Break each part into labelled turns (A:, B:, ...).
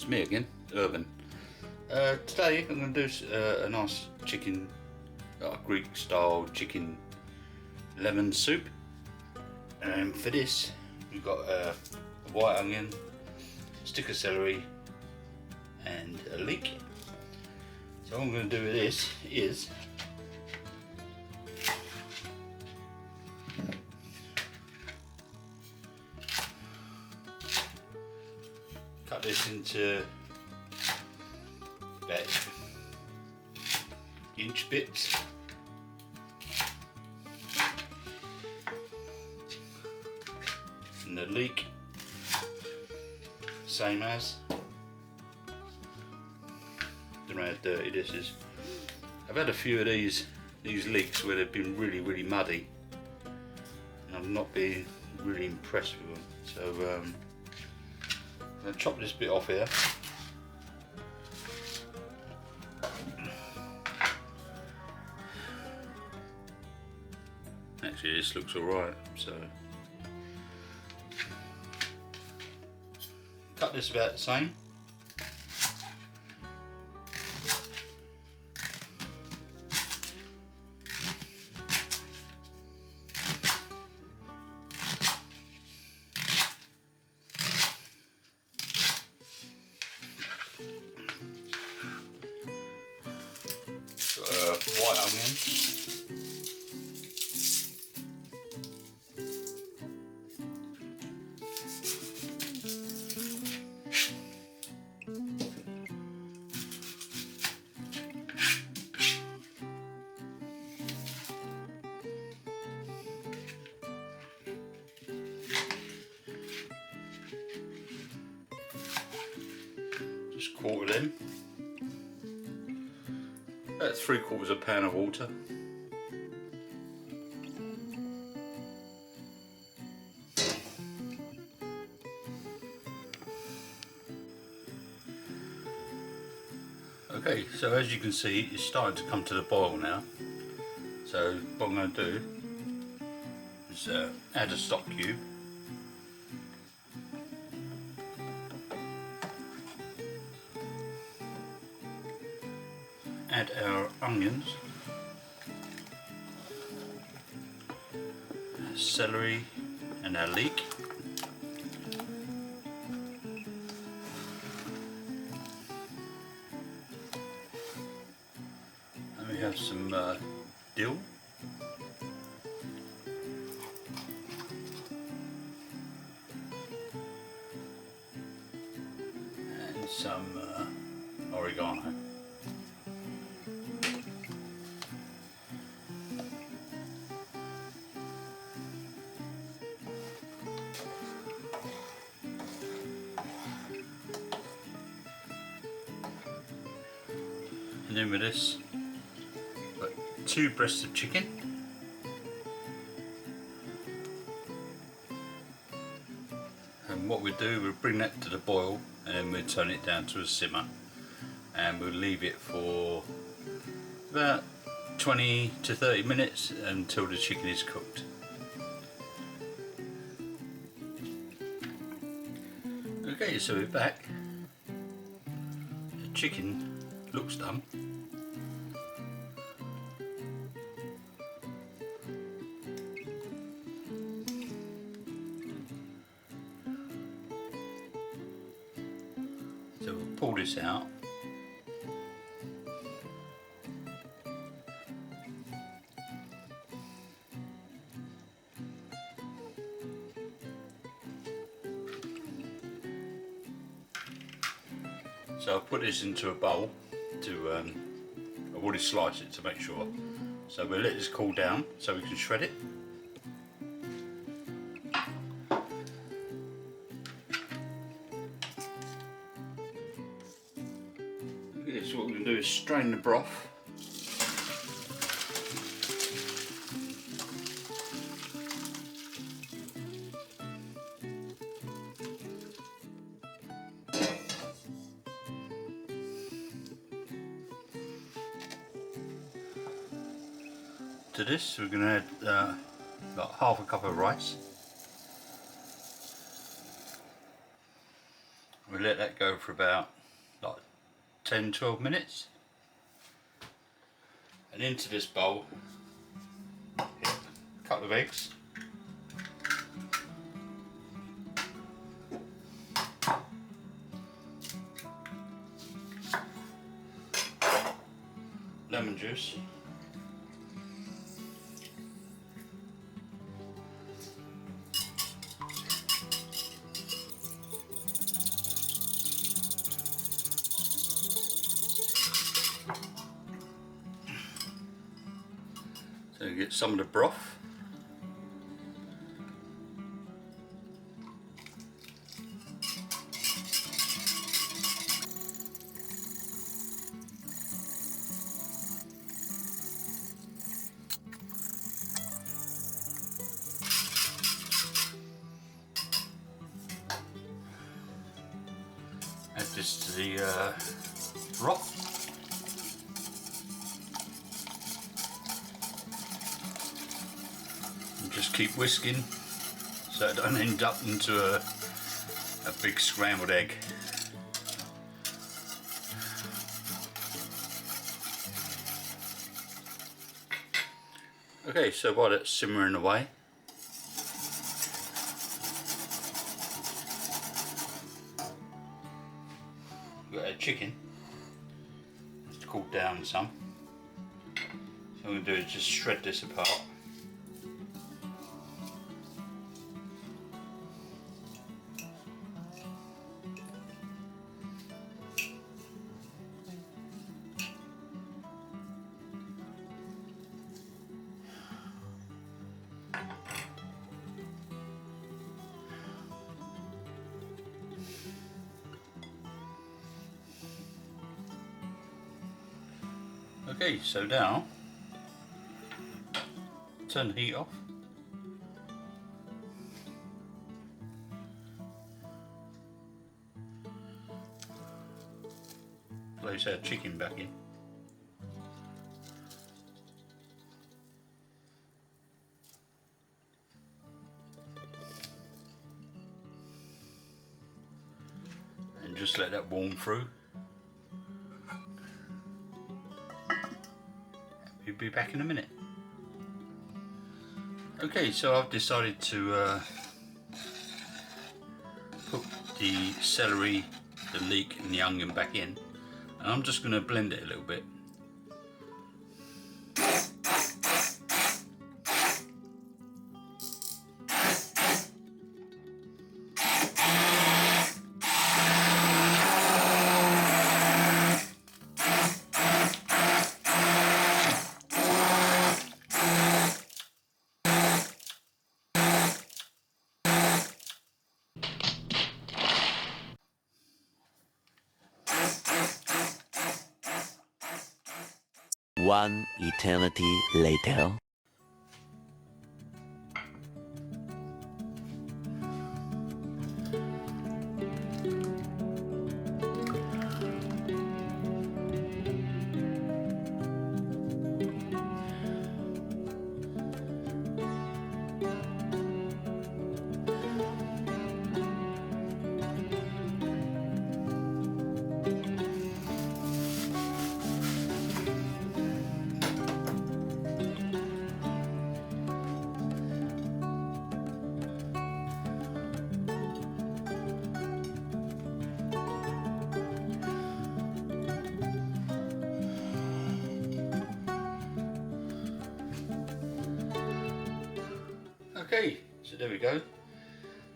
A: It's me again, Urban. Today I'm going to do a nice chicken, Greek style chicken lemon soup. And for this we've got a white onion, a stick of celery and a leek. So what I'm going to do with this is cut this into about inch bits. And the leek, same as. Don't know how dirty this is. I've had a few of these leeks where they've been really muddy, and I've not been really impressed with them. So I'm going to chop this bit off here. Actually, this looks alright, so cut this about the same. White onion. Just quarter them. About 3/4 pound of water. Okay, so as you can see, it's starting to come to the boil now. So what I'm going to do is add a stock cube. Add our onions, celery and our leek. And we have some dill. And some oregano. And then with this, got 2 breasts of chicken, and what we do, we'll bring that to the boil and then we'll turn it down to a simmer, and we'll leave it for about 20 to 30 minutes until the chicken is cooked. Okay, so we're back. The chicken looks done. So we'll pull this out. So I'll put this into a bowl to, I've already sliced it to make sure. So we'll let this cool down so we can shred it. Okay, so what we're going to do is strain the broth. To this we're going to add about half a cup of rice. We'll let that go for about 10-12 minutes. And into this bowl, a couple of eggs, lemon juice, so you get some of the broth. Add this to the broth. And just keep whisking so it don't end up into a big scrambled egg. Okay, so while it's simmering away, we've got our chicken. It's cooled down some. So what I'm going to do is just shred this apart. Okay, so now turn the heat off. Place our chicken back in. And just let that warm through. We'll be back in a minute. Okay, so I've decided to put the celery, the leek and the onion back in, and I'm just going to blend it a little bit.
B: One eternity later.
A: Okay, so there we go.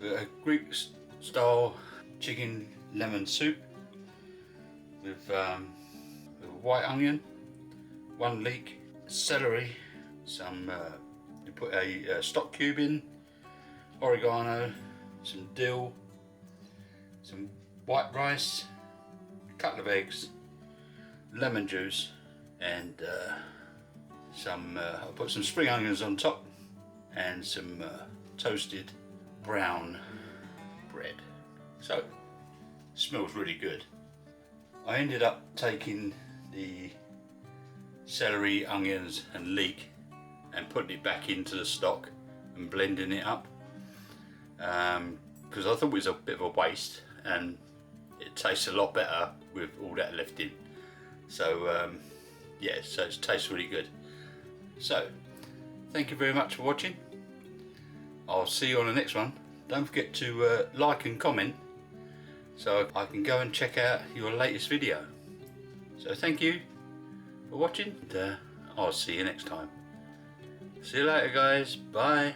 A: We've got a Greek style chicken lemon soup with white onion, one leek, celery, some you put a stock cube in, oregano, some dill, some white rice, a couple of eggs, lemon juice, and I'll put some spring onions on top, and some toasted brown bread. So, smells really good. I ended up taking the celery, onions and leek and putting it back into the stock and blending it up because I thought it was a bit of a waste, and it tastes a lot better with all that left in. So yeah, so it tastes really good. So thank you very much for watching. I'll see you on the next one. Don't forget to like and comment so I can go and check out your latest video. So thank you for watching, and I'll see you next time. See you later guys, bye.